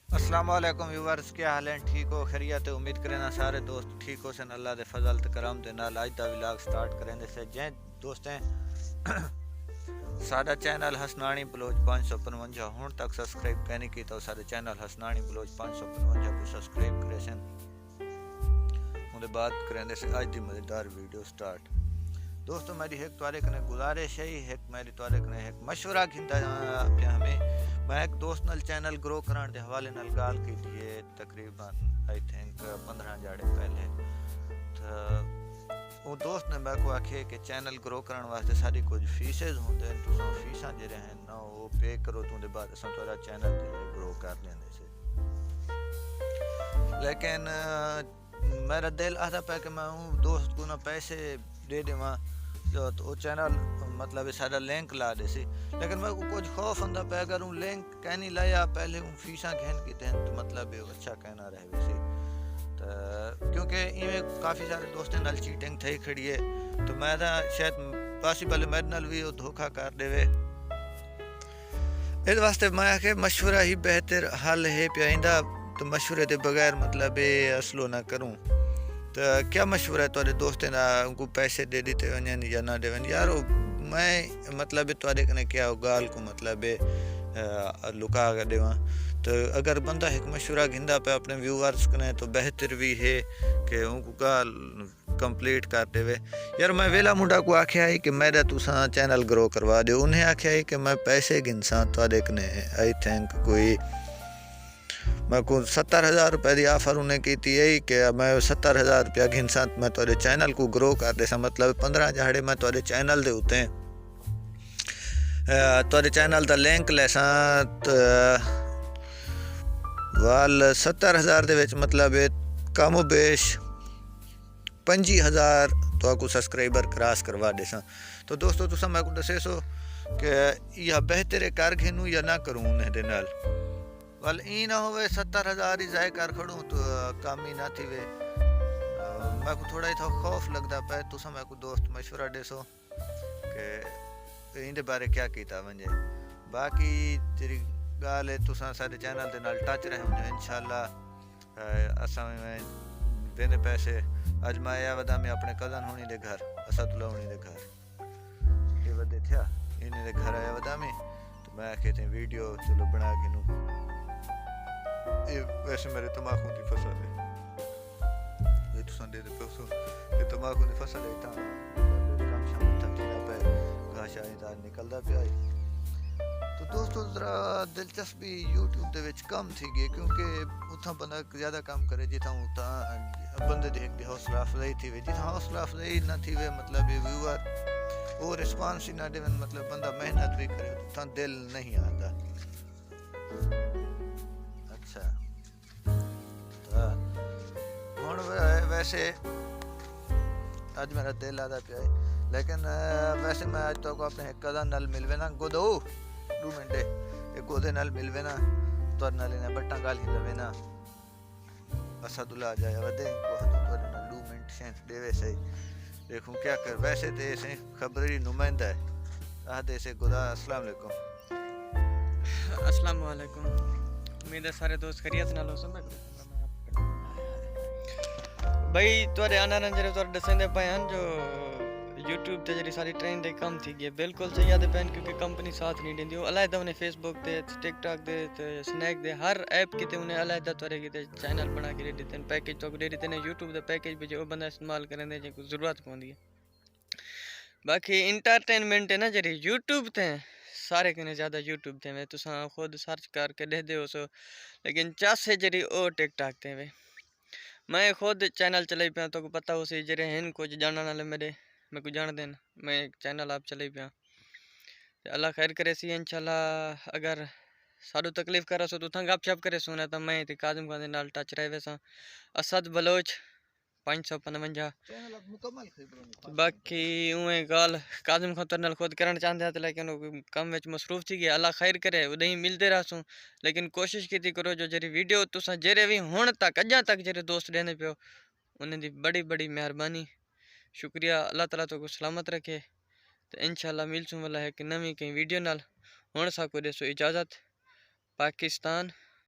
السلام علیکم ویورز، کیا حال ہیں؟ ٹھیک ہو؟ خیریت ہے؟ امید کریں نا سارے دوست ٹھیک ہو سن اللہ دے فضل تے کرم دے نال اج دا ولاگ سٹارٹ کریں دے سے جے دوستیں ساڈا چینل حسنانی بلوچ 555 ہن تک سبسکرائب کہیں کی تو سارے چینل حسنانی بلوچ 555 کو سبسکرائب کرے سن اون دے بعد کریں دے سے اج دی مزیدار ویڈیو سٹارٹ۔ دوستو میری ایک توارے کنے گزارش ہے، ایک میری توارے کنے ایک مشورہ گھنتا پیا ہمیں میں ایک دوست نال چینل گرو کران دے حوالے نال گال کی ہے تقریباً آئی تھنک 15 جاڑے پہلے تو وہ دوست نے میں کو آکھے کہ چینل گرو کران واسطے ساری کچھ فیسز ہوندے ہیں، تو فیساں جڑے ہیں نا وہ پے کرو تو دے بعد اساں تہاڈا چینل گرو کر لیندے سے۔ لیکن میرا دل آتا پہ کہ میں دوست کو نا پیسے دے دیواں تو چینل مطلب سارا لنک لا دے سی، لیکن میں کو کچھ خوف ہوندا پہ اگر ہوں لنک کہنی لایا پہلے ہوں فیساں گھن کی تین تو مطلب اچھا کہنا رہے سی تو کیونکہ ایویں کافی سارے دوستیں نال چیٹنگ تھی کھڑی ہے تو میں شاید پاسبل میرے نال بھی وہ دھوکا کر دے اس واسطے میں کہ مشورہ ہی بہتر حل ہے پیا تو مشورے دے بغیر مطلب اصلو نہ کروں۔ تو کیا مشورہ ہے تھوڑے دوستیں ان کو پیسے دے دیتے ونجن یا نہ دے ون یار میں مطلب تھوڑے کنے کیا گال کو مطلب لکا کر دیواں تو اگر بندہ ایک مشورہ گھندا پہ اپنے ویورز کنے تو بہتر بھی ہے کہ ان کو گال کمپلیٹ کر دے یار۔ میں ویلا منڈا کو آکھیا ہے کہ میرا تساں چینل گرو کروا دے، انہیں آکھیا ہے کہ میں پیسے گھنساں تھوڑے کنے آئی تھنک کوئی میں کو 70,000 روپے دی آفر انہیں کی تھی یہی کہ میں 70,000 روپیہ گھنساں میں تھوڑے چینل کو گرو کر دے سا، مطلب 15 جہاڑے میں تھوڑے چینل دے ہوتے ہیں تھوڑے چینل دا لنک لے ساں وال 70,000 دے وچ مطلب کم و بیش 25,000 تو کو سبسکرائبر کراس کروا دے ساں۔ تو دوستو تساں میں کو دسے سو کہ یا بہتر ہے کر گھنوں یا نہ کروں انہیں دے نال وال ای نہ ہوئے 70,000 ہی ضائع کر کھڑوں تو کام ہی نہ تھی وے میں کو تھوڑا ہی تھا خوف لگتا پہ تساں میں کو دوست مشورہ دے سو کہ ان دے بارے کیا کیتا ونجے باقی تیری گال ہے تساں سارے چینل دے نال ٹچ رہے ہوں انشاءاللہ اساں میں دینے پیسے اج میں آیا ودا میں اپنے کزن ہونی دے گھر اسد اللہ ہونی دے گھر یہ ودے تھیا انہیں دے گھر آیا ودا میں تو میں کہتے ہیں ویڈیو چلو بنا گنوں یہ ویسے میرے تماکوں دی فصل ہے یہ تساں دے پیسو یہ تماکوں دی فصل ہے تا کام شام تک نہ پے گھاشا دا نکلدا پیا تو دوستو ذرا دلچسپی یوٹیوب دے وچ کم تھی گئی کیونکہ اتھاں بندہ زیادہ کام کرے جتھاں اتھاں بندے دی ایک حوصلہ افزائی تھی وے جتھاں حوصلہ افزائی نہ تھی وے مطلب ویور وہ رسپانس ہی نہ دے مطلب بندہ محنت بھی کرے اتھاں دل نہیں آتا۔ اچھا ہن ویسے اج میرا دل آتا پیا ہے لیکن ویسے میں اج تو اپنے ایک کزن نال ملوے نا گودو 2 منٹے ایک گودے نال ملوے نا تو نال نے بٹاں گال ہی لوے نا اسد اللہ جایا ودے کو تو نال 2 منٹ شین دے ویسے دیکھوں کیا کر ویسے تے سے خبری نمائندہ ہے آدے سے گودا السلام علیکم۔ السلام علیکم، امید ہے سارے دوست خیریت نال ہو سن بھائی تواڈے آنا جڑے تواڈے دسندے پے ہیں جو یوٹیوب تے جڑی ساری ٹرینڈ دے کم تھی گئی بالکل صحیح آدے پین کیونکہ کمپنی ساتھ نہیں دیندی علیحدہ انہیں فیس بک تے ٹک ٹاک دے تے سنیک دے ہر ایپ کیتے انہیں علیحدہ تورے کیتے چینل بنا کے دے دیتے ہیں پیکیج تو دے دیتے ہیں یوٹیوب دے پیکیج بھی جو بندہ استعمال کرن دے جو ضرورت ہوندی ہے باقی انٹرٹینمنٹ ہے نا جڑی یوٹیوب تے سارے کنے زیادہ یوٹیوب تے میں تساں خود سرچ کر کے دے دیو سو لیکن چاس ہے جڑی او ٹک ٹاک تے وے میں خود چینل چلائی پیا تو کو پتہ ہو سی جڑے ہیں کچھ جانن والے میں کو جان دین میں ایک چینل آپ چلائی پیا اللہ خیر کرے سی انشاءاللہ اگر سارو تکلیف کرا سو تو تھا گپ شپ کرے سونا تا میں تے کاظم خان دے نال ٹچ رہے ویسا اسد بلوچ 555 چینل اب مکمل خبروں باقی اویں گال کاظم خان نال خود کرن چاہندے تے لیکن کم وچ مصروف تھی گیا اللہ خیر کرے ودیں ملتے رہسوں لیکن کوشش کیتی کرو جو جڑی ویڈیو تساں جڑے وی ہن تک اجاں تک جڑے دوست دیندے پیو انہاں دی بڑی بڑی مہربانی شکریہ اللہ تعالیٰ تو کو سلامت رکھے تو انشاءاللہ ملسوں والا ہے کہ نویں کہیں ویڈیو نال ہن سا کو دے سو اجازت پاکستان۔